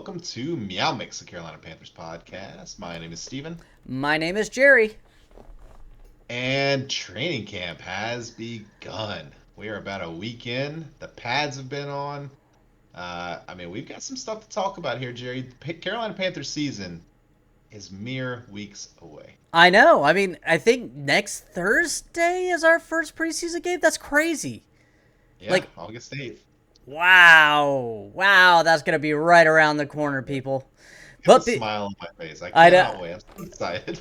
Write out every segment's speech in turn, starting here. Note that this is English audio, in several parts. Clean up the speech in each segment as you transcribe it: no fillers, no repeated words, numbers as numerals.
welcome to MeowMix, the Carolina Panthers podcast. My name is Steven, My name is Jerry. and training camp has begun. We are about a week in. The pads have been on. We've got some stuff to talk about here, Jerry. The Carolina Panthers season is mere weeks away. I know. I think next Thursday is our first preseason game. That's crazy. Yeah, Like, August 8th. wow. Wow, that's going to be right around the corner, people. Got a But smile on my face. I I know. cannot wait. I'm so excited.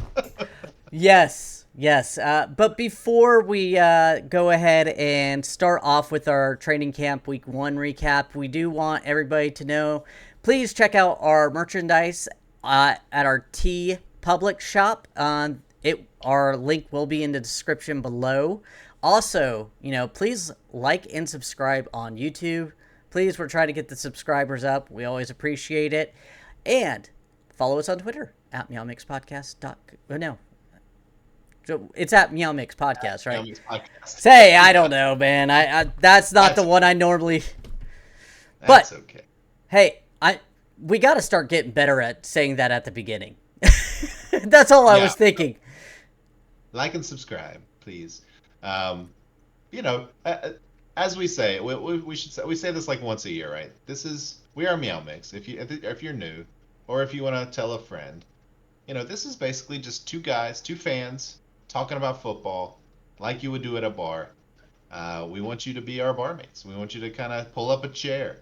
Yes, yes. But before we go ahead and start off with our training camp week 1 recap, we do want everybody to know, please check out our merchandise at our T Public shop. Our link will be in the description below. Also, please like and subscribe on YouTube. Please, we're trying to get the subscribers up. We always appreciate it. And follow us on Twitter at MeowMixPodcast. No, it's at MeowMix Podcast, right? MeowMix podcast. Say, I don't know, man. I that's not That's the one I normally. That's But okay. hey, we got to start getting better at saying that at the beginning. That's all I Yeah. was thinking. Like and subscribe, please. Um, you know, as we say, we say this like once a year, right? We are Meow Mix. If you're new, or if you want to tell a friend, this is basically just two guys, two fans talking about football, like you would do at a bar. We want you to be our barmates. We want you to kind of pull up a chair,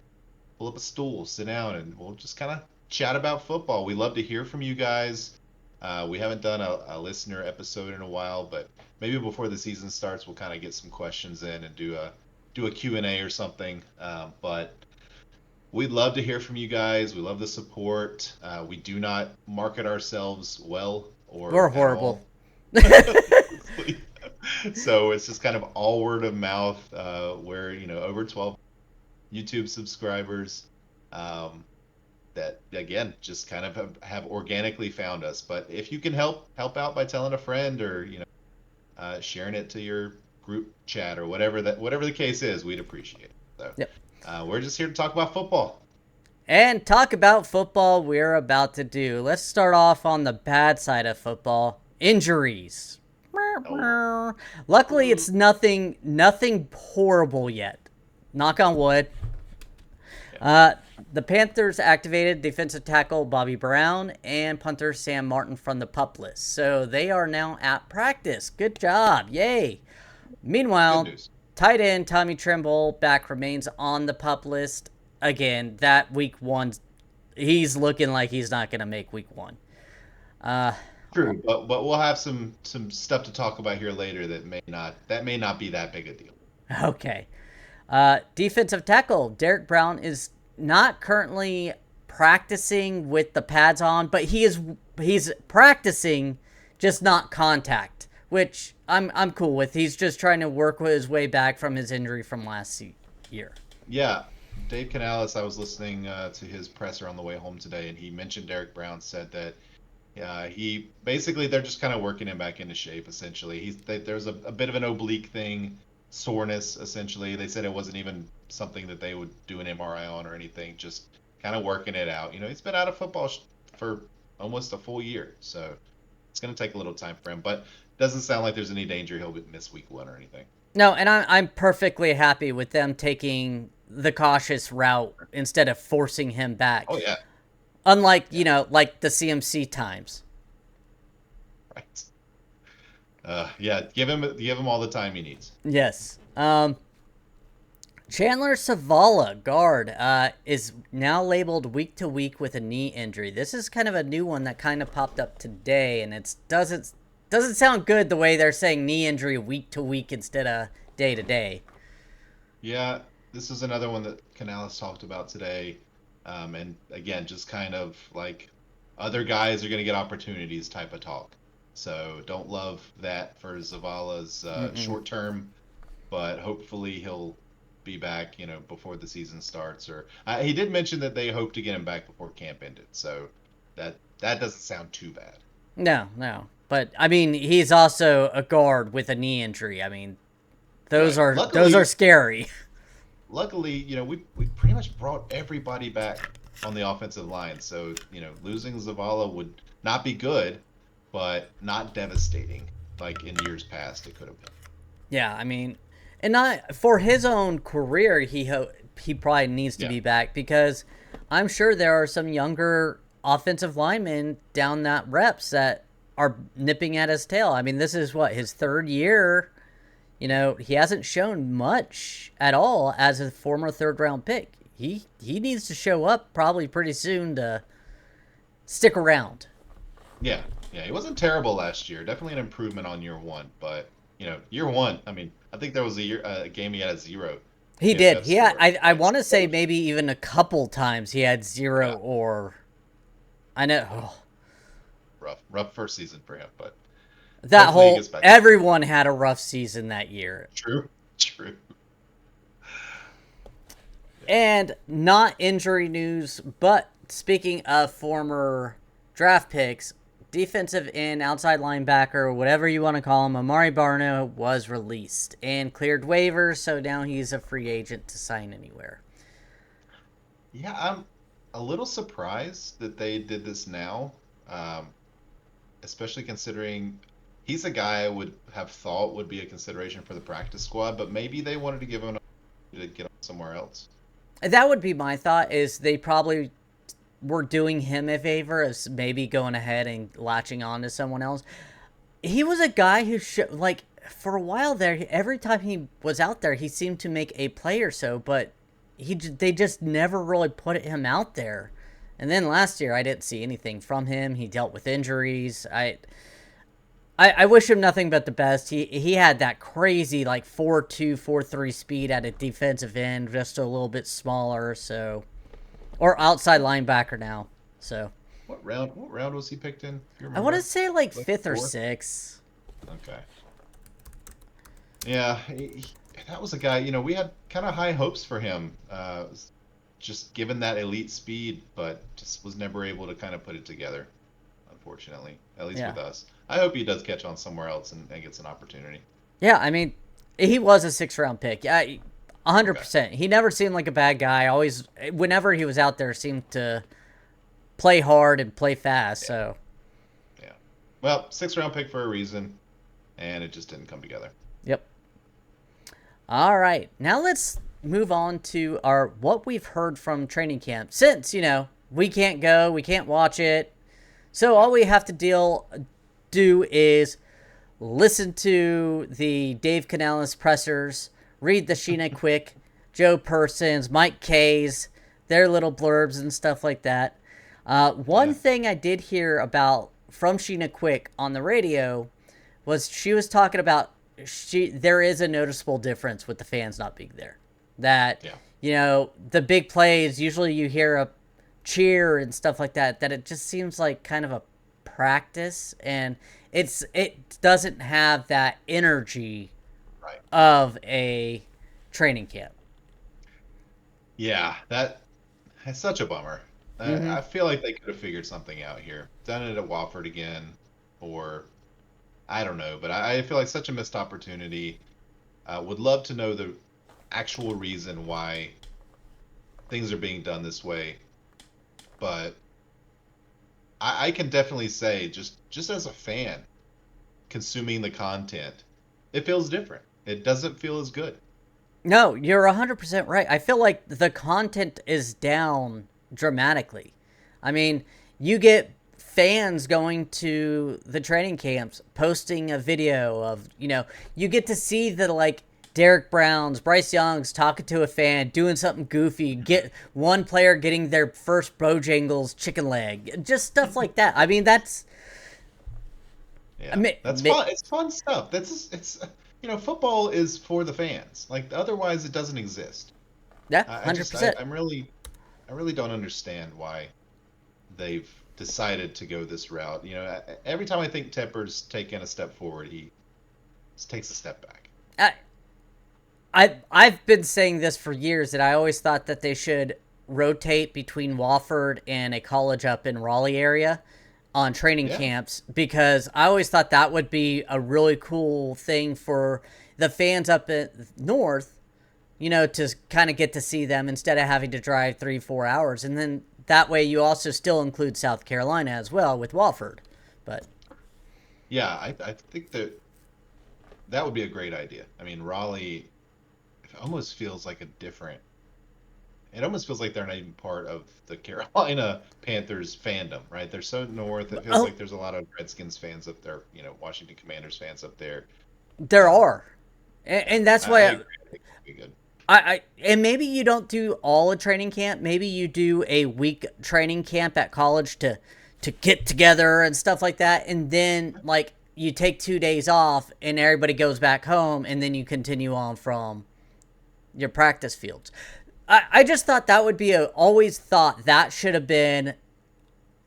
pull up a stool, sit down, and we'll just kind of chat about football. We love to hear from you guys. We haven't done a listener episode in a while, but maybe before the season starts, we'll kind of get some questions in and do a Q&A or something. But we'd love to hear from you guys. We love the support. We do not market ourselves well We're or at horrible. all. So it's just kind of all word of mouth. We're over 12 YouTube subscribers. That again just kind of have organically found us. But if you can help out by telling a friend or sharing it to your group chat or whatever the case is, we'd appreciate it. So Yep. we're just here to talk about football. And talk about football we're about to do. Let's start off on the bad side of football. Injuries. Oh, Luckily, it's nothing horrible yet. Knock on wood. yeah. The Panthers activated defensive tackle Bobby Brown and punter Sam Martin from the PUP list. So they are now at practice. Good job. Yay. Good Meanwhile, news. tight end Tommy Trimble back remains on the PUP list. Again, that week 1, he's looking like he's not going to make week 1. True, but we'll have some stuff to talk about here later that may not be that big a deal. Okay. Defensive tackle Derek Brown is not currently practicing with the pads on, but he's practicing, just not contact, which I'm cool with. He's just trying to work his way back from his injury from last year. Yeah, Dave Canales, I was listening to his presser on the way home today, and he mentioned Derek Brown said that they're just kind of working him back into shape. Essentially, there's a bit of an oblique thing, soreness. Essentially, they said it wasn't even something that they would do an MRI on or anything. Just kind of working it out. He's been out of football for almost a full year, so it's going to take a little time for him. But doesn't sound like there's any danger he'll miss week 1 or anything. No, and I'm perfectly happy with them taking the cautious route instead of forcing him back. Oh yeah, Unlike, yeah, like the CMC times. right. Yeah, give him all the time he needs. Yes. Chandler Savala, guard, is now labeled week to week with a knee injury. This is kind of a new one that kind of popped up today, and it doesn't sound good the way they're saying knee injury week to week instead of day to day. Yeah, this is another one that Canales talked about today. And again, just kind of like other guys are going to get opportunities type of talk. So don't love that for Zavala's short term, but hopefully he'll be back, before the season starts. Or he did mention that they hope to get him back before camp ended. So that doesn't sound too bad. No. But he's also a guard with a knee injury. Those Right. are scary. Luckily, we pretty much brought everybody back on the offensive line. So, losing Zavala would not be good, but not devastating like in years past it could have been. Yeah, I mean, and not for his own career, he probably needs to Yeah. be back because I'm sure there are some younger offensive linemen down that reps that are nipping at his tail. I mean, this is what his third year. He hasn't shown much at all as a former third round pick. He needs to show up probably pretty soon to stick around. Yeah. Yeah. He wasn't terrible last year. Definitely an improvement on year one. But, year one, I mean, I think there was a game he had a zero. He did. PFF He had, score. I That's want to say maybe even a couple times he had zero yeah, or I know rough first season for him, but that hopefully he whole gets back. everyone had a rough season that year. True. True. Yeah. And not injury news, but speaking of former draft picks, defensive end, outside linebacker, whatever you want to call him, Amari Barno was released and cleared waivers, so now he's a free agent to sign anywhere. Yeah, I'm a little surprised that they did this now, um, especially considering he's a guy I would have thought would be a consideration for the practice squad, but maybe they wanted to give him to get him somewhere else. That would be my thought, is they probably were doing him a favor as maybe going ahead and latching on to someone else. He was a guy who like for a while there, every time he was out there, he seemed to make a play or so, but they just never really put him out there. And then last year, I didn't see anything from him. He dealt with injuries. I wish him nothing but the best. He had that crazy like 4.2, 4.3 speed at a defensive end, just a little bit smaller. So, or outside linebacker now. So What round was he picked in? If you I want to remember? say like Like fifth or fourth? sixth. Okay. Yeah, that was a guy, we had kind of high hopes for him, just given that elite speed, but just was never able to kind of put it together, unfortunately, at least Yeah. with us. I hope he does catch on somewhere else and gets an opportunity. Yeah, I mean, he was a 6th round pick. Yeah, Okay. 100%. He never seemed like a bad guy. Always, whenever he was out there, seemed to play hard and play fast. Yeah. So, Yeah. Well, sixth round pick for a reason, and it just didn't come together. yep. All right, now let's move on to our what we've heard from training camp. Since we can't go, we can't watch it, so Yeah. all we have to do is listen to the Dave Canales pressers, read the Sheena Quick, Joe Persons, Mike K's, their little blurbs and stuff like that. One Yeah. thing I did hear about from Sheena Quick on the radio was she was talking about there is a noticeable difference with the fans not being there. That Yeah. the big plays, usually you hear a cheer and stuff like that. That it just seems like kind of a practice, and it doesn't have that energy Right. of a training camp. Yeah, that's such a bummer. Mm-hmm. I feel like they could have figured something out here. Done it at Wofford again, or I don't know, but I feel like such a missed opportunity. Would love to know the actual reason why things are being done this way, but I can definitely say just as a fan consuming the content, it feels different. It doesn't feel as good. No, you're 100% right. I feel like the content is down dramatically. I mean, you get fans going to the training camps, posting a video of, you get to see the like Derek Brown's, Bryce Young's talking to a fan, doing something goofy, get one player getting their first Bojangles chicken leg, just stuff like that. I mean, that's, I Yeah, mean, that's fun. It's fun stuff. It's football is for the fans. Like otherwise, it doesn't exist. yeah, I just 100%. I really don't understand why they've decided to go this route. Every time I think Tepper's taken a step forward, he just takes a step back. I've been saying this for years that I always thought that they should rotate between Wofford and a college up in Raleigh area on training Yeah, camps, because I always thought that would be a really cool thing for the fans up at north, to kind of get to see them instead of having to drive 3-4 hours. And then that way you also still include South Carolina as well with Wofford. But Yeah, I think that that would be a great idea. I mean, Raleigh almost feels like a different. It almost feels like they're not even part of the Carolina Panthers fandom, right? They're so north. It feels oh, like there's a lot of Redskins fans up there, Washington Commanders fans up there. there Um, are, and that's I why agree. I think it'd be good. and maybe you don't do all a training camp. Maybe you do a week training camp at college to get together and stuff like that, and then like you take 2 days off and everybody goes back home, and then you continue on from your practice fields. I just thought that would be always thought that should have been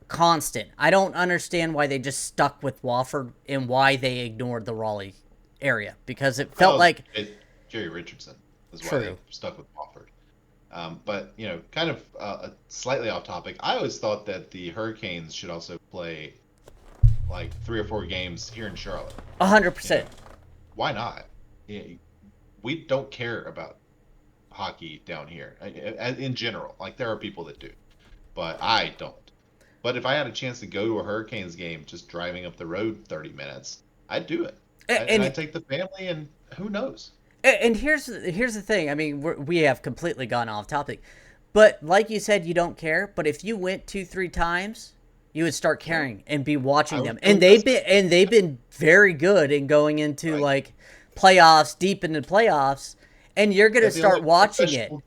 constant. I don't understand why they just stuck with Wofford and why they ignored the Raleigh area because it felt Well, like Jerry Richardson is why they true. stuck with Wofford. But kind of slightly off topic. I always thought that the Hurricanes should also play like 3 or 4 games here in Charlotte. A hundred You know, percent. why not? We don't care about hockey down here in general. Like there are people that do, but I don't. But if I had a chance to go to a Hurricanes game, just driving up the road 30 minutes, I'd do it. And And I'd take the family, and who knows? and here's the thing. I mean, we have completely gone off topic, but like you said, you don't care. But if you went 2 3 times, you would start Right. caring and be I watching would them. go invested. And they've been very good in going into Right. like playoffs, deep into playoffs, and you're gonna They're the only start watching it. professional.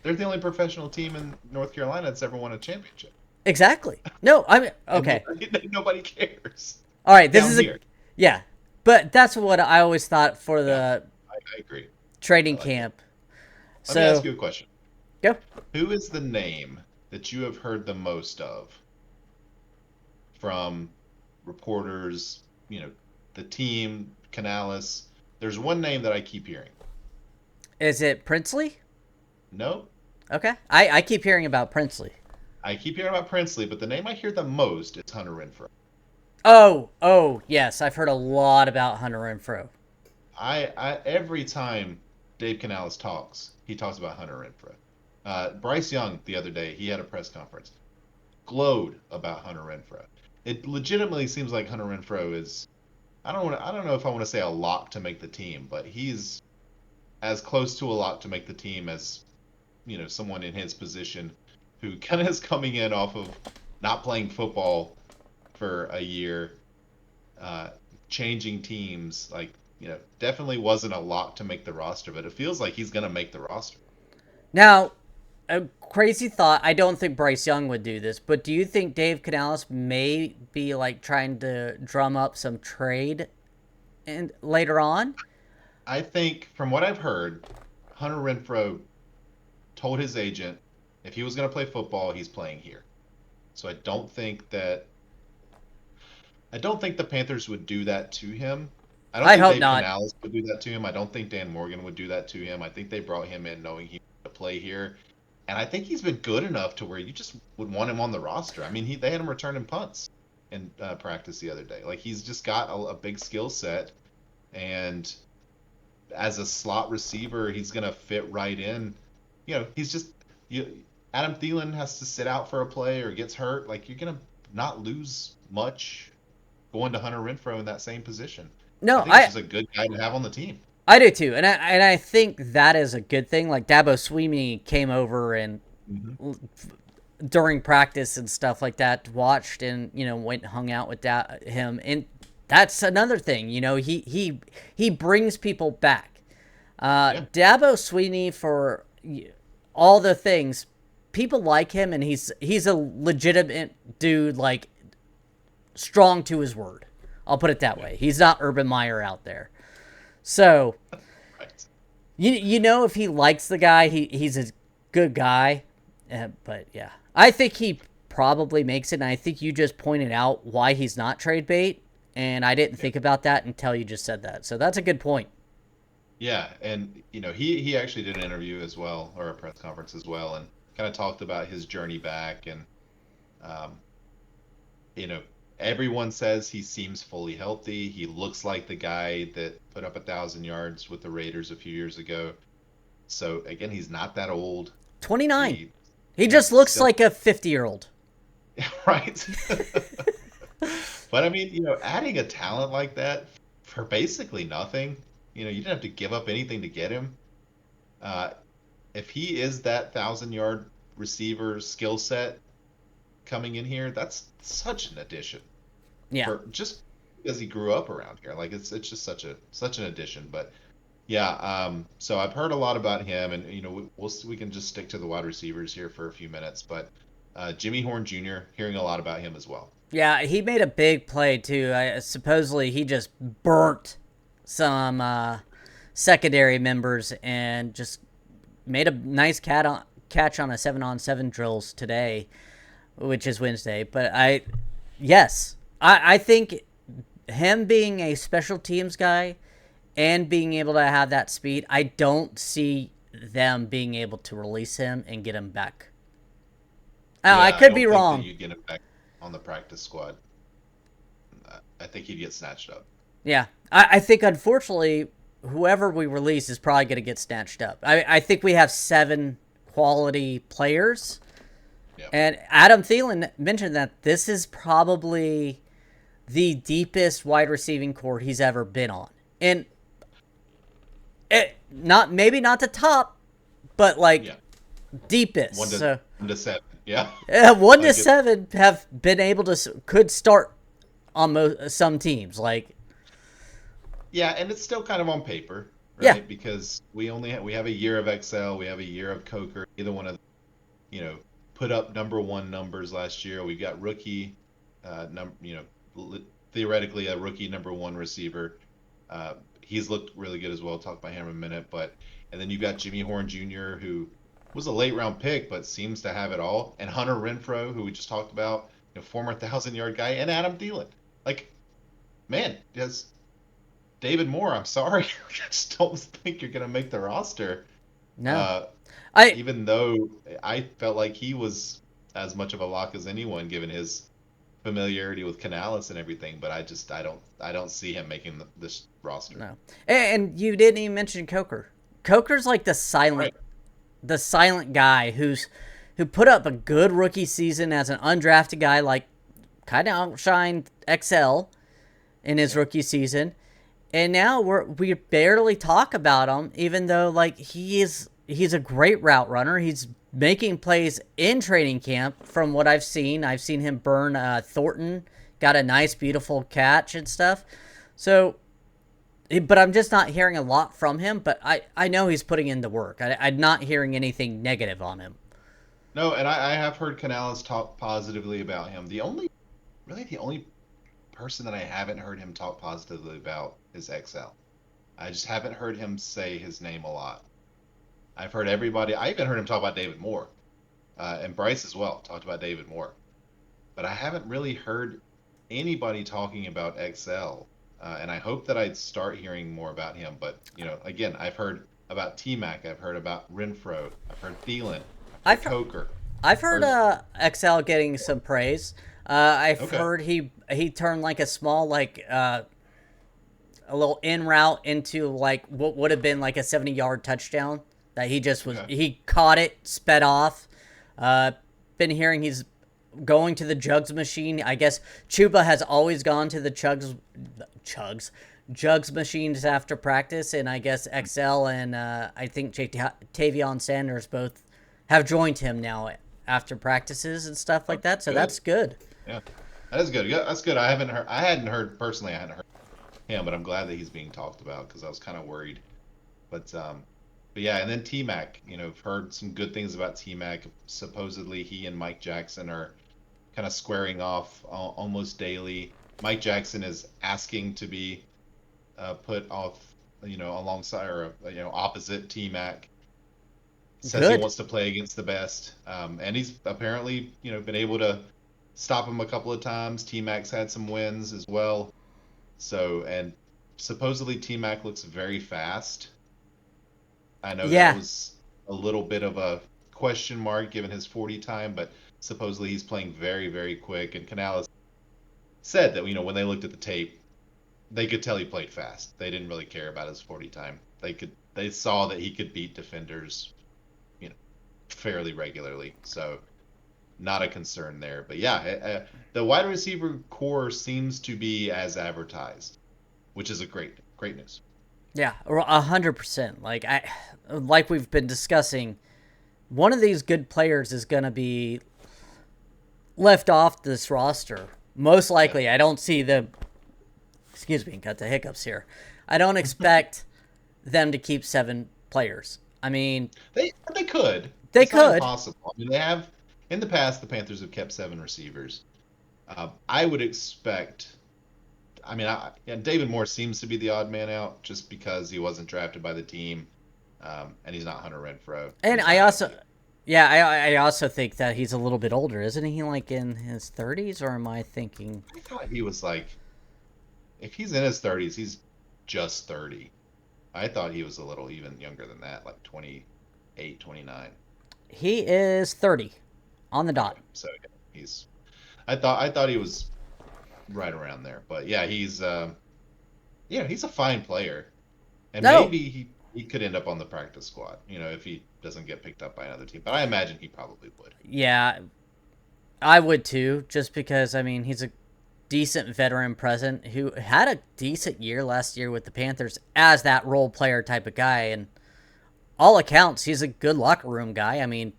They're the only professional team in North Carolina that's ever won a championship, Exactly. No, I mean, and okay. nobody cares All right, this down is a here. yeah, but that's what I always thought for Yeah, the I agree. I training like it. camp. Let me ask So you a question. go. Who is the name that you have heard the most of from reporters, the team, Canales? There's one name that I keep hearing. Is it Princely? No, Okay, I keep hearing about Princely. I keep hearing about Princely, but the name I hear the most is Hunter Renfro. Oh, yes, I've heard a lot about Hunter Renfro. I every time Dave Canales talks, he talks about Hunter Renfro. Bryce Young the other day, he had a press conference, glowed about Hunter Renfro. It legitimately seems like Hunter Renfro is. I don't know if I want to say a lock to make the team, but he's as close to a lock to make the team as someone in his position who kind of is coming in off of not playing football for a year, uh, changing teams. Like definitely wasn't a lock to make the roster, but it feels like he's gonna make the roster. Now, a crazy thought. I don't think Bryce Young would do this, but do you think Dave Canales may be like trying to drum up some trade and later on? I think from what I've heard, Hunter Renfro told his agent if he was gonna play football, he's playing here. So I don't think the Panthers would do that to him. I don't I think hope Dave not. Canales would do that to him. I don't think Dan Morgan would do that to him. I think they brought him in knowing he would play here. And I think he's been good enough to where you just would want him on the roster. I mean, they had him returning punts in practice the other day. Like he's just got a big skill set, and as a slot receiver, he's gonna fit right in. He's just you. Adam Thielen has to sit out for a play or gets hurt. Like you're gonna not lose much going to Hunter Renfro in that same position. I No, think it's just a good guy to have on the team. I do too, and I think that is a good thing. Like Dabo Sweeney came over and Hmm. during practice and stuff like that, watched and went and hung out with him, and that's another thing. He brings people back. Yeah, Dabo Sweeney for all the things, people like him, and he's a legitimate dude, like strong to his word. I'll put it that yeah, way. He's not Urban Meyer out there. So right. if he likes the guy, he's a good guy. But yeah, I think he probably makes it. And I think you just pointed out why he's not trade bait, and I didn't Yeah, think about that until you just said that. So that's a good point. yeah, and he actually did an interview as well or a press conference as well, and kind of talked about his journey back and um, you know, everyone says he seems fully healthy. He looks like the guy that put up 1,000 yards with the Raiders a few years ago. So again, he's not that old. 29. He He Yeah, just looks still like a 50-year-old. right. But I mean, adding a talent like that for basically nothing, you didn't have to give up anything to get him. Uh, if he is that 1,000-yard receiver skill set coming in here, that's such an addition Yeah. for just because he grew up around here. Like it's just such an addition. But yeah, so I've heard a lot about him, and we can just stick to the wide receivers here for a few minutes. But Jimmy Horn Jr. hearing a lot about him as well. Yeah, he made a big play too. Supposedly he just burnt some secondary members and just made a nice catch on a 7-on-7 drills today, which is Wednesday. But I think him being a special teams guy and being able to have that speed, I don't see them being able to release him and get him back. I Yeah, I could be don't think that wrong. you get him back on the practice squad. I think he'd get snatched up. Yeah, I think unfortunately, whoever we release is probably going to get snatched up. I think we have 7 quality players, Yeah. and Adam Thielen mentioned that this is probably the deepest wide receiving core he's ever been on, and not maybe not the top, but like Yeah. deepest. One to So 1 to 7. Yeah. 1 to 7 have been able to could start on some teams. Like Yeah, and it's still kind of on paper, yeah, right? Because we have a year of Excel, we have a year of Coker. Either one of them, put up number one numbers last year. We've got rookie, theoretically a rookie number one receiver. He's looked really good as well. I'll talk about him in a minute, and then you've got Jimmy Horn Jr., who was a late round pick, but seems to have it all, and Hunter Renfro, who we just talked about, former 1,000-yard guy, and Adam Thielen. Like, man, does David Moore, I'm sorry. I just don't think you're going to make the roster. no, Uh, I Even though I felt like he was as much of a lock as anyone, given his familiarity with Canales and everything. But I don't see him making this roster. no, and you didn't even mention Coker. Coker's like Right. the silent guy who put up a good rookie season as an undrafted guy, like kind of outshined XL in his Yeah. rookie season, and now we barely talk about him, even though like he's a great route runner. He's making plays in training camp. From what I've seen him burn Thornton, got a nice, beautiful catch and stuff. So, but I'm just not hearing a lot from him. But I know he's putting in the work. I'm not hearing anything negative on him. No, and I have heard Canales talk positively about him. The only person that I haven't heard him talk positively about is XL. I just haven't heard him say his name a lot. I've heard everybody. I even heard him talk about David Moore, and Bryce as well talked about David Moore. But I haven't really heard anybody talking about XL, and I hope that I'd start hearing more about him. But again, I've heard about T Mac, I've heard about Renfro, I've heard Thielen, I've heard I've Coker, I've heard heard XL getting some praise. I've okay, heard he turned like a small like a little in route into like what would have been like a 70-yard touchdown that he just was okay, he caught it, sped off. Uh, been hearing he's going to the jugs machine. I guess Chuba has always gone to the chugs jugs machines after practice, and I guess XL and I think Tavion Sanders both have joined him now after practices and stuff like oh, that. So good, that's good. yeah, that is good. Yeah, that's good. I hadn't heard personally. I hadn't heard him, but I'm glad that he's being talked about because I was kind of worried. But yeah, and then T Mac, I've heard some good things about T Mac. Supposedly, he and Mike Jackson are kind of squaring off almost daily. Mike Jackson is asking to be put off, alongside or opposite T Mac. Says he Good. wants to play against the best, and he's apparently been able to stop him a couple of times. T Mac's had some wins as well. So and supposedly T Mac looks very fast. I know that Yeah. was a little bit of a question mark given his 40 time, but supposedly he's playing very, very quick. And Canales said that, when they looked at the tape, they could tell he played fast. They didn't really care about his 40 time. They saw that he could beat defenders, you know, fairly regularly. So not a concern there. But yeah, the wide receiver core seems to be as advertised, which is a great news. Yeah, 100%. Like we've been discussing, one of these good players is going to be left off this roster. Most Yeah, likely, I don't see them. Excuse me, got the hiccups here. I don't expect them to keep 7 players. I mean, they could. they It's not could. impossible. I mean, they have in the past. The Panthers have kept 7 receivers. I would expect. I mean, yeah, David Moore seems to be the odd man out just because he wasn't drafted by the team, and he's not Hunter Renfrow, and And he's I not also, healthy. yeah, I also think that he's a little bit older, isn't he? Like in his 30s, or am I thinking? I thought he was like, if he's in his 30s, he's just 30. I thought he was a little even younger than that, like 28, 29. He is 30 on the Okay, dot. so yeah, he's. I thought he was right around there, but yeah, he's a fine player, and No, maybe he could end up on the practice squad, if he doesn't get picked up by another team. But I imagine he probably would. yeah, I would too, just because I mean he's a decent veteran present who had a decent year last year with the Panthers as that role player type of guy, and all accounts he's a good locker room guy. I mean,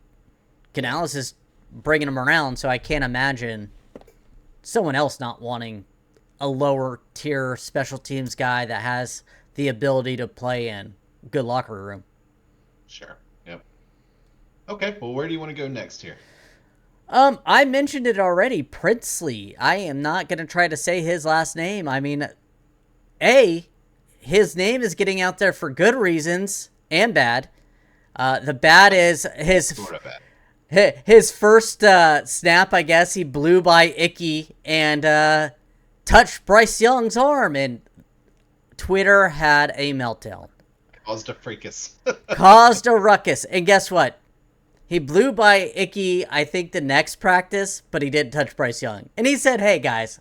Yeah, Canales is bringing him around, so I can't imagine someone else not wanting a lower tier special teams guy that has the ability to play in good locker room. sure. Yep. Okay. Well, where do you want to go next here? I mentioned it already. Princely. I am not gonna try to say his last name. I mean, a his name is getting out there for good reasons and bad. The bad is Sort of bad. his first snap. I guess he blew by Icky and touched Bryce Young's arm, and Twitter had a meltdown, Caused a fracas. caused a ruckus. And guess what? He blew by Icky, I think, the next practice, but he didn't touch Bryce Young. And he said, "Hey guys,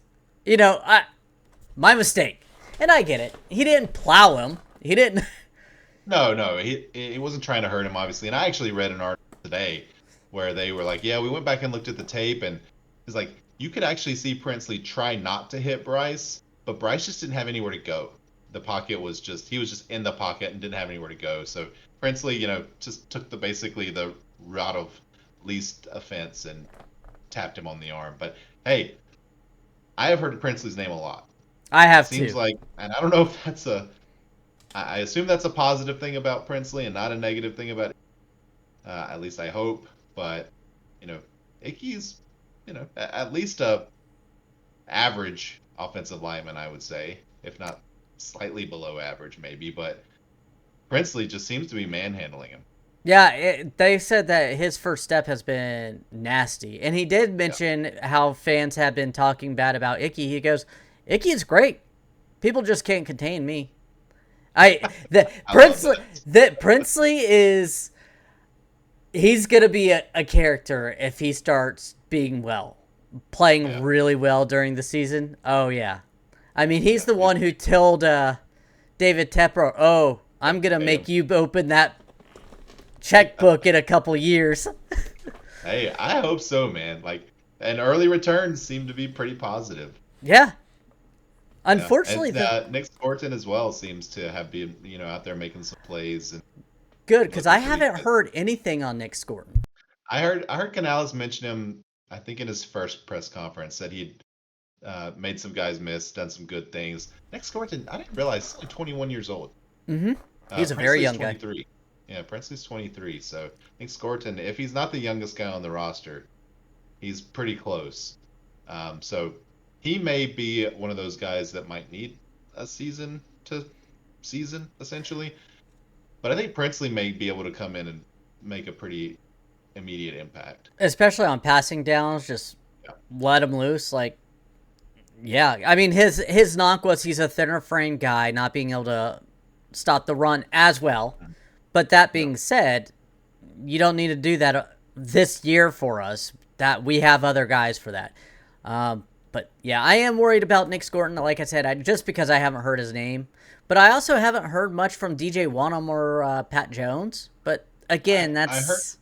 my mistake." And I get it. He didn't plow him. He didn't. No, no, he wasn't trying to hurt him, obviously. And I actually read an article today where they were like, "Yeah, we went back and looked at the tape, and it's like you could actually see Princely try not to hit Bryce, but Bryce just didn't have anywhere to go. The pocket was just he was just in the pocket and didn't have anywhere to go. So Princely, just took basically the route of least offense and tapped him on the arm. But hey, I have heard Princely's name a lot. I It have seems to. like, and I don't know if that's a I assume that's a positive thing about Princely and not a negative thing about. At least I hope. But you know, Icky's at least a average offensive lineman, I would say, if not slightly below average, maybe. But Princely just seems to be manhandling him. Yeah, they said that his first step has been nasty. And he did Yeah, mention how fans have been talking bad about Icky. He goes, "Icky is great. People just can't contain me." I love that. The Princely is he's gonna be a character if he starts being well, playing Yeah, really well during the season. Oh yeah, I mean he's yeah. the one who told David Tepper, "Oh, I'm gonna Pay him. make you open that checkbook in a couple years." Hey, I hope so, man. Like, and early returns seem to be pretty positive. Yeah, Yeah, unfortunately, and the Nick Thornton as well seems to have been out there making some plays and good because I looking pretty haven't good. heard anything on Nick Scorton. I heard Canales mention him. I think in his first press conference said he'd made some guys miss, done some good things. Nick Thornton, I didn't realize he's only 21 years old. Mm-hmm. He's a very Princely's young guy. 23. Yeah, Princely's 23. So Nick Thornton, if he's not the youngest guy on the roster, he's pretty close. So he may be one of those guys that might need a season to season essentially. But I think Princely may be able to come in and make a pretty immediate impact. Especially on passing downs, just Yeah, let him loose. Like, yeah, I mean his knock was he's a thinner frame guy, not being able to stop the run as well. But that yeah, being said, you don't need to do that this year for us. That we have other guys for that. But yeah, I am worried about Nick Scorton. Like I said, just because I haven't heard his name, but I also haven't heard much from DJ Wanham or Pat Jones. But I again, I heard that's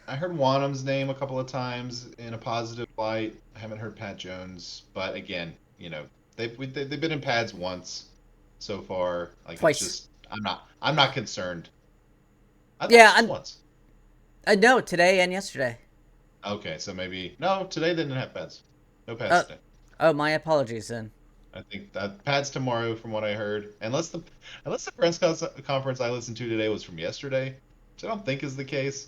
I heard Wanham's name a couple of times in a positive light. I haven't heard Pat Jones, but again, they've been in pads once so far. Like it's Twice. just I'm not concerned. I thought it Yeah, was just once. no, today and yesterday. Okay, so maybe no, today they didn't have pads. No pads Uh, today. oh, my apologies then. I think that pads tomorrow, from what I heard, unless the conference I listened to today was from yesterday, which I don't think is the case.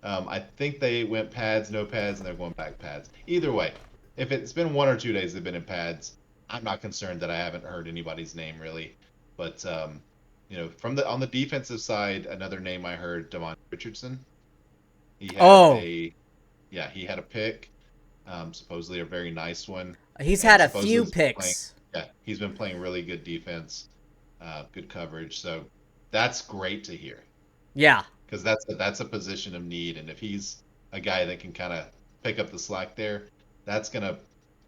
I think they went pads, no pads, and they're going back pads. Either way, if it's been 1 or 2 days they've been in pads, I'm not concerned that I haven't heard anybody's name really. But from the on the defensive side, another name I heard, Devon Richardson. He had Oh, a yeah, he had a pick, supposedly a very nice one, he's and had a supposedly few has been playing. picks. Yeah, he's been playing really good defense, good coverage. So that's great to hear Yeah, because that's a position of need, and if he's a guy that can kind of pick up the slack there, that's gonna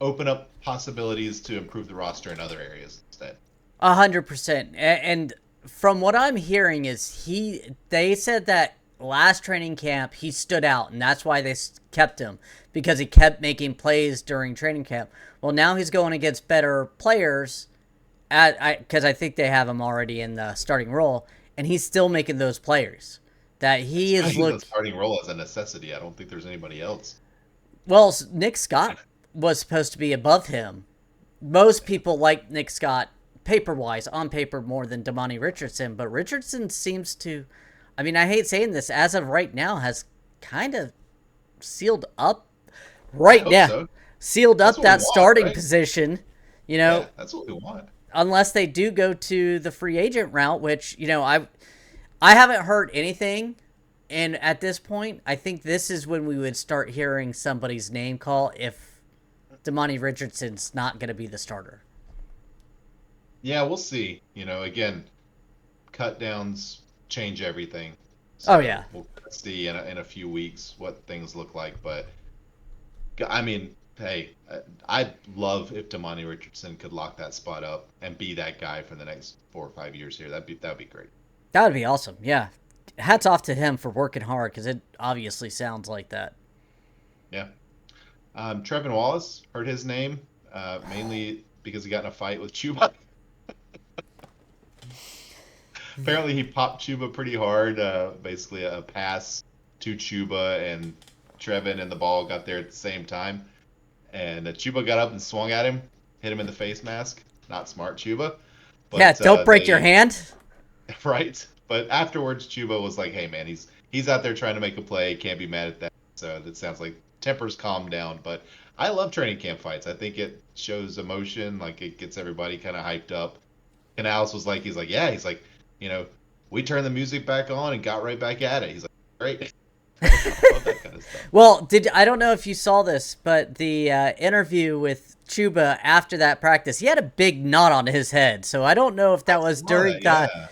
open up possibilities to improve the roster in other areas instead. 100%. And from what I'm hearing is they said that last training camp he stood out, and that's why they kept him because he kept making plays during training camp. Well, now he's going against better players because I think they have him already in the starting role, and he's still making those players that he He's is playing the look. starting role as a necessity. I don't think there's anybody else. Well, Nick Scott was supposed to be above him. Most people like Nick Scott paper wise on paper more than Damani Richardson, but Richardson seems to. I mean, I hate saying this, as of right now, has kind of sealed up I right hope now, so. sealed That's up what we that want, starting right? position. You know, Yeah, that's what we want. unless they do go to the free agent route, which I haven't heard anything. And at this point, I think this is when we would start hearing somebody's name call if Damani Richardson's not going to be the starter. Yeah, we'll see. Again, cut downs change everything. Oh So yeah, we'll see in a few weeks what things look like. But I mean, hey, I'd love if Damani Richardson could lock that spot up and be that guy for the next 4 or 5 years here. That'd be great. that would be awesome. Yeah, hats off to him for working hard because it obviously sounds like that. Yeah. Trevin Wallace, heard his name, mainly because he got in a fight with Chuba. Apparently, he popped Chuba pretty hard. Basically, a pass to Chuba, and Trevin and the ball got there at the same time. And Chuba got up and swung at him, hit him in the face mask. Not smart, Chuba. Yeah, But don't break your hand. right. But afterwards, Chuba was like, "Hey, man, he's out there trying to make a play. Can't be mad at that." So that sounds like tempers calmed down. But I love training camp fights. I think it shows emotion. Like it gets everybody kind of hyped up. Canales was like, he's like, yeah, he's like, you know, we turned the music back on and got right back at it. He's like, great. I love that kind of stuff. Well, I don't know if you saw this, but the interview with Chuba after that practice, he had a big knot on his head. So I don't know if I that was saw during that, yeah.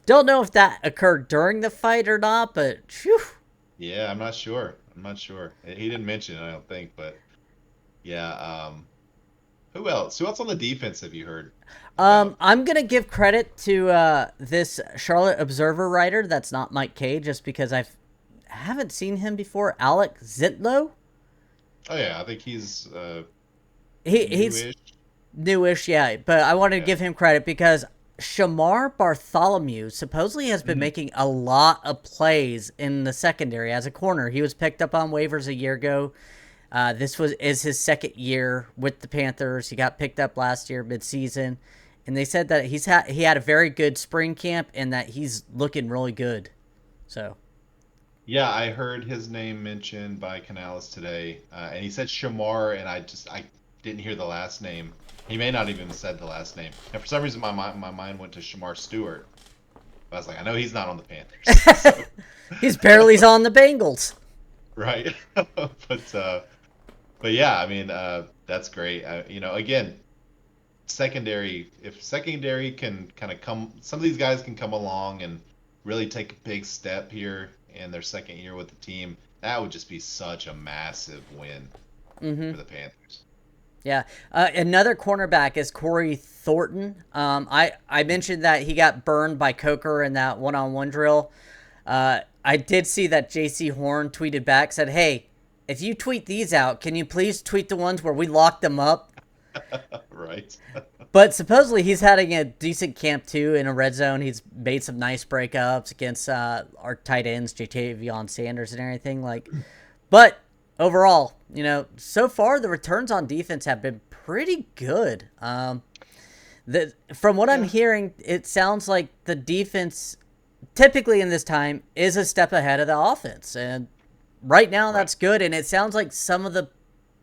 don't know if that occurred during the fight or not, but phew. Yeah, I'm not sure. I'm not sure. He didn't mention it, I don't think, but yeah. Who else? Who else on the defense have you heard about? I'm gonna give credit to this Charlotte Observer writer. That's not Mike K, just because haven't seen him before. Alec Zitlow. Oh yeah, I think he's He's newish. newish, yeah, but I wanted to Yeah. give him credit because Shamar Bartholomew supposedly has been Mhm. making a lot of plays in the secondary as a corner. He was picked up on waivers a year ago. This is his second year with the Panthers. He got picked up last year midseason, and they said that he had a very good spring camp and that he's looking really good. So Yeah, I heard his name mentioned by Canales today, and he said Shamar, and I didn't hear the last name. He may not even have said the last name. And for some reason, my mind went to Shamar Stewart. I was like, I know he's not on the Panthers, so, he's barely on the Bengals. right? But yeah, I mean, that's great. Again, secondary. If secondary can kind of come, some of these guys can come along and really take a big step here in their second year with the team. That would just be such a massive win Mm-hmm. for the Panthers. Yeah. Another cornerback is Corey Thornton. I mentioned that he got burned by Coker in that one-on-one drill. I did see that JC Horn tweeted back, said, "Hey, if you tweet these out, can you please tweet the ones where we locked them up?" Right. But supposedly he's having a decent camp too in a red zone. He's made some nice breakups against our tight ends, Jatavion Sanders and everything. But overall, so far the returns on defense have been pretty good. From what I'm Yeah. hearing, it sounds like the defense, typically in this time, is a step ahead of the offense, and right now Right. that's good. And it sounds like some of the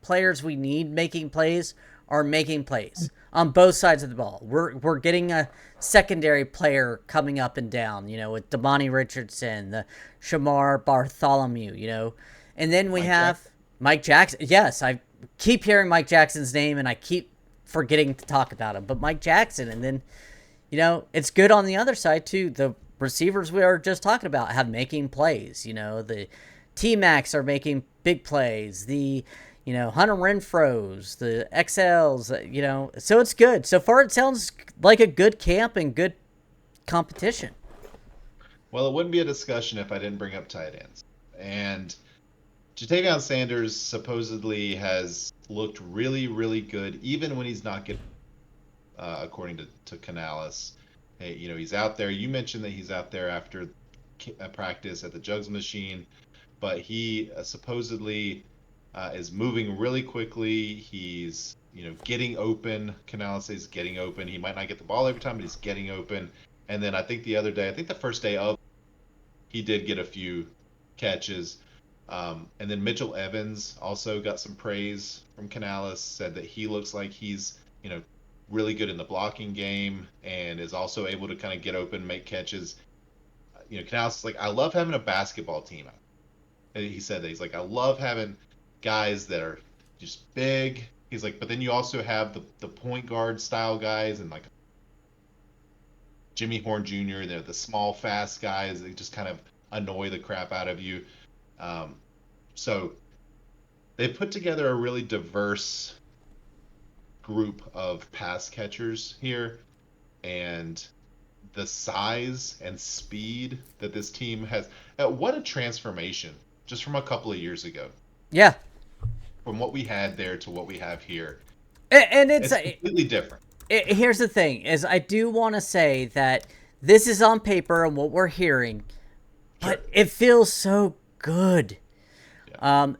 players we need making plays are making plays on both sides of the ball. We're getting a secondary player coming up and down, with Damani Richardson, the Shamar Bartholomew, and then we Mike have Jackson. Mike Jackson. Yes, I keep hearing Mike Jackson's name, and I keep forgetting to talk about him. But Mike Jackson, and then it's good on the other side too. The receivers we were just talking about have making plays. The T Max are making big plays. The Hunter Renfro's, the XLs. So it's good. So far, it sounds like a good camp and good competition. Well, it wouldn't be a discussion if I didn't bring up tight ends. And Jatavion Sanders supposedly has looked really, really good, even when he's not getting, according to Canales. Hey, he's out there. You mentioned that he's out there after practice at the jugs machine, but he supposedly is moving really quickly. He's, getting open. Canales says getting open. He might not get the ball every time, but he's getting open. And then I think the other day, I think the first day of, he did get a few catches. And then Mitchell Evans also got some praise from Canales, said that he looks like he's, really good in the blocking game and is also able to kind of get open, make catches. Canales is like, I love having a basketball team. And he said that. He's like, I love having guys that are just big. He's like, but then you also have the point guard style guys and like Jimmy Horn Jr., they're the small, fast guys that just kind of annoy the crap out of you. Um, so they put together a really diverse group of pass catchers here, and the size and speed that this team has. What a transformation just from a couple of years ago, Yeah, from what we had there to what we have here. and It's completely different. here's the thing: is I do want to say that this is on paper and what we're hearing, Sure. but it feels so good. Yeah.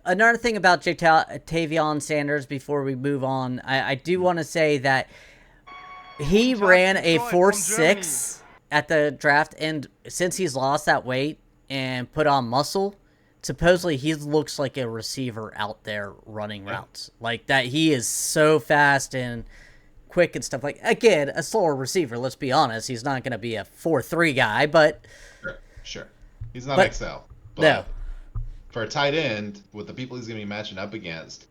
Another thing about Tavion Sanders before we move on, I do want to say that he ran a 4.6 at the draft, and since he's lost that weight and put on muscle, supposedly he looks like a receiver out there running Yeah. routes. Like that, he is so fast and quick and stuff. Like, again, a slower receiver, let's be honest. He's not going to be a 4.3 guy, but Sure. Sure. He's not but XL, no. but for a tight end with the people he's going to be matching up against,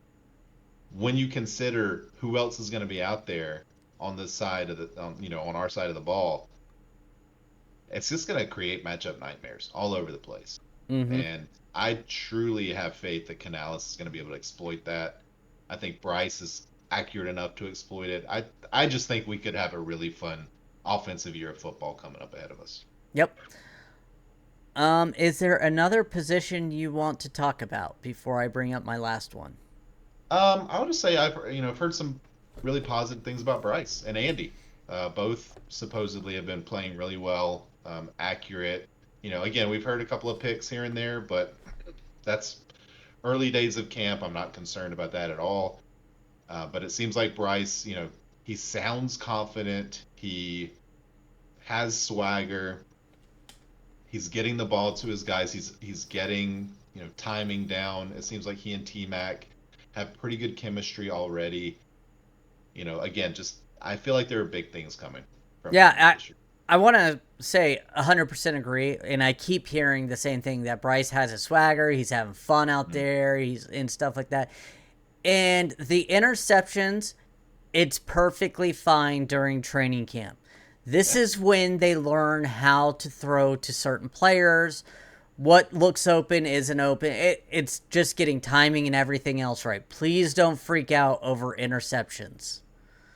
when you consider who else is going to be out there on this side of on our side of the ball, it's just going to create matchup nightmares all over the place. Mm-hmm. And I truly have faith that Canales is going to be able to exploit that. I think Bryce is accurate enough to exploit it. I just think we could have a really fun offensive year of football coming up ahead of us. Yep. Is there another position you want to talk about before I bring up my last one? I would just say I've heard some really positive things about Bryce and Andy. Both supposedly have been playing really well, accurate. Again, we've heard a couple of picks here and there, but that's early days of camp. I'm not concerned about that at all. But it seems like Bryce, he sounds confident. He has swagger. He's getting the ball to his guys. He's getting timing down. It seems like he and T Mac have pretty good chemistry already. Again, just I feel like there are big things coming from him Yeah, this year. I want to say 100% agree, and I keep hearing the same thing that Bryce has a swagger. He's having fun out Mhm. there. He's and stuff like that. And the interceptions, it's perfectly fine during training camp. This Yeah. is when they learn how to throw to certain players. What looks open isn't open. It's just getting timing and everything else right. Please don't freak out over interceptions.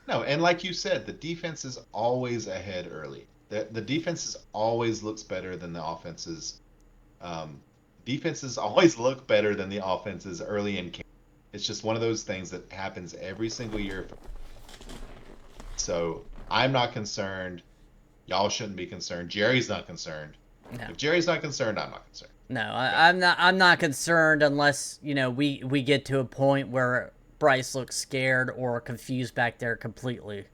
No, and like you said, the defense is always ahead early. the defenses always looks better than the offenses. Um, Defenses always look better than the offenses early in camp. It's just one of those things that happens every single year. So I'm not concerned. Y'all shouldn't be concerned. Jerry's not concerned. No. If Jerry's not concerned, I'm not concerned. No, Okay. I'm not. I'm not concerned unless we get to a point where Bryce looks scared or confused back there completely.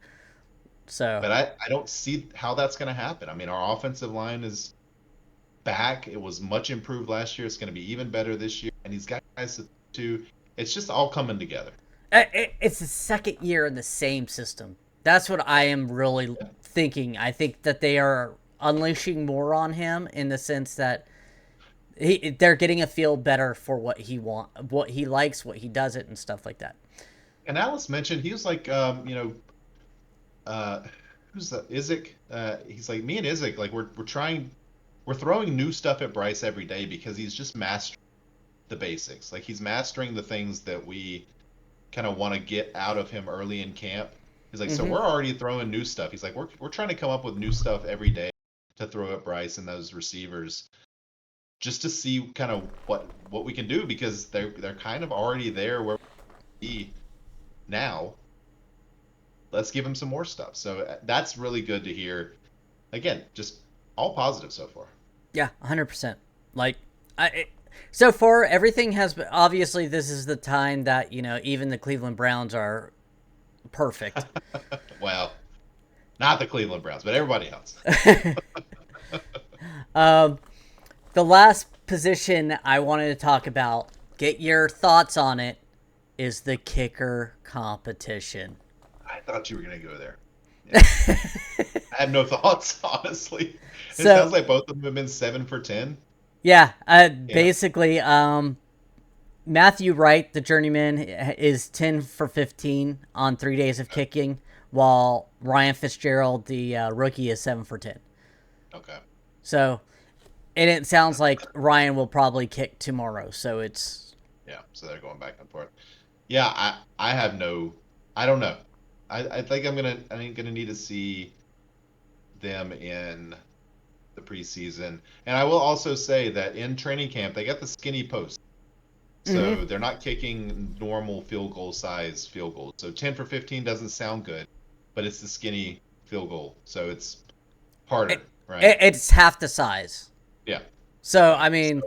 So But I don't see how that's going to happen. I mean, our offensive line is back. It was much improved last year. It's going to be even better this year. And he's got guys to. It's just all coming together. it's the second year in the same system. That's what I am really thinking. I think that they are unleashing more on him in the sense that they're getting a feel better for what he likes, what he doesn't, and stuff like that. And Alice mentioned he was like, uh, who's the Isaac? He's like me and Isaac. Like we're throwing new stuff at Bryce every day because he's just mastering the basics. Like he's mastering the things that we kind of want to get out of him early in camp. He's like, so Mm-hmm. we're already throwing new stuff. He's like, we're trying to come up with new stuff every day to throw at Bryce and those receivers just to see kind of what we can do because they're kind of already there where we be now. Let's give him some more stuff. So that's really good to hear. Again, just all positive so far. Yeah, 100%. Like, so far everything has been. Obviously, this is the time that even the Cleveland Browns are perfect. Well, not the Cleveland Browns, but everybody else. um, the last position I wanted to talk about, get your thoughts on it, is the kicker competition. I thought you were gonna go there. Yeah, I have no thoughts, honestly. It So sounds like both of them have been 7 for 10. yeah, Yeah. basically, Matthew Wright, the journeyman, is 10 for 15 on 3 days of Okay. kicking, while Ryan Fitzgerald, the rookie, is 7 for 10. Okay. So, and it sounds like Ryan will probably kick tomorrow. So it's Yeah. So they're going back and forth. Yeah. I have no. I don't know. I think I'm gonna need to see them in the preseason. And I will also say that in training camp they got the skinny post. mm-hmm. So they're not kicking normal field goal size field goals. So 10 for 15 doesn't sound good, but it's the skinny field goal. So it's it, harder, right? it's half the size. Yeah. So Yeah. I So mean,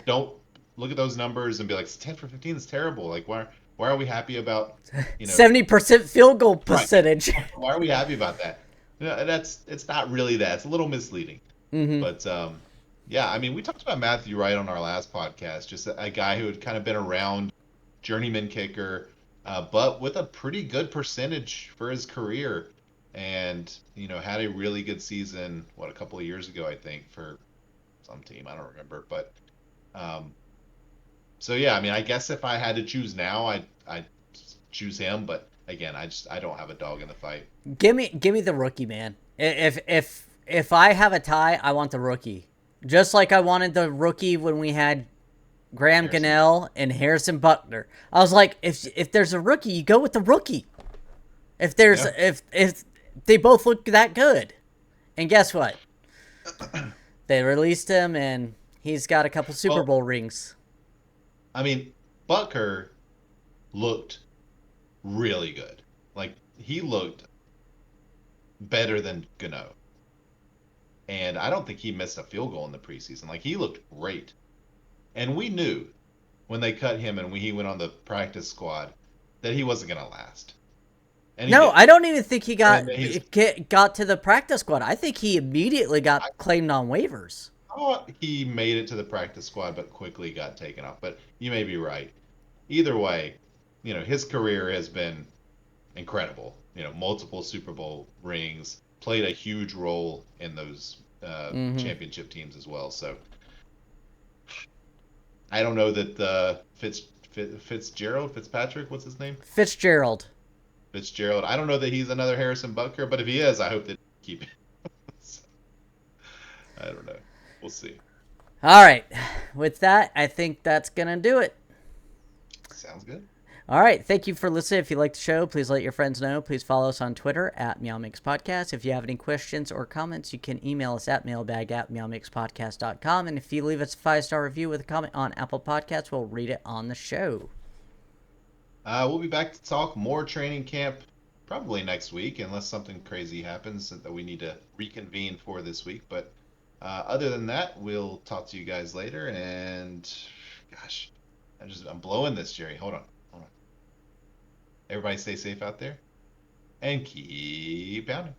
don't look at those numbers and be like 10 for 15 is terrible. Like why are we happy about, you know, 70% field goal right. percentage. Why are we happy about that? That's it's not really that. It's a little misleading. mm-hmm. But yeah, I mean, we talked about Matthew Wright on our last podcast, just a guy who had kind of been around, journeyman kicker, but with a pretty good percentage for his career, and had a really good season. What, a couple of years ago, I think, for some team, I don't remember, but um, so yeah, I mean, I guess if I had to choose now, I'd choose him, but again, I don't have a dog in the fight. Give me the rookie, man. If I have a tie, I want the rookie. Just like I wanted the rookie when we had Graham Harrison. Gunnell and Harrison Buckner. I was like, if there's a rookie, you go with the rookie. If there's Yeah. if they both look that good, and guess what? They released him, and he's got a couple Super Well, Bowl rings. I mean, Butker looked really good. Like he looked better than Gano. And I don't think he missed a field goal in the preseason. Like he looked great. And we knew when they cut him and when he went on the practice squad that he wasn't going to last. And he No, didn't. I don't even think he And he's got to the practice squad. I think he immediately got I claimed on waivers. thought he made it to the practice squad but quickly got taken off. But you may be right. Either way, his career has been incredible. Multiple Super Bowl rings, played a huge role in those Mm-hmm. championship teams as well. So I don't know that Fitzpatrick, what's his name? Fitzgerald. Fitzgerald. I don't know that he's another Harrison Butker, but if he is, I hope that keep it. So, I don't know. We'll see. All right. With that, I think that's going to do it. Sounds good. All right. Thank you for listening. If you like the show, please let your friends know. Please follow us on Twitter at MeowMix Podcast. If you have any questions or comments, you can email us at mailbag@meowmixpodcast.com. And if you leave us a 5-star review with a comment on Apple Podcasts, we'll read it on the show. We'll be back to talk more training camp probably next week, unless something crazy happens that we need to reconvene for this week. But other than that, we'll talk to you guys later. And gosh, I'm blowing this, Jerry. Hold on, hold on. Everybody, stay safe out there and keep pounding.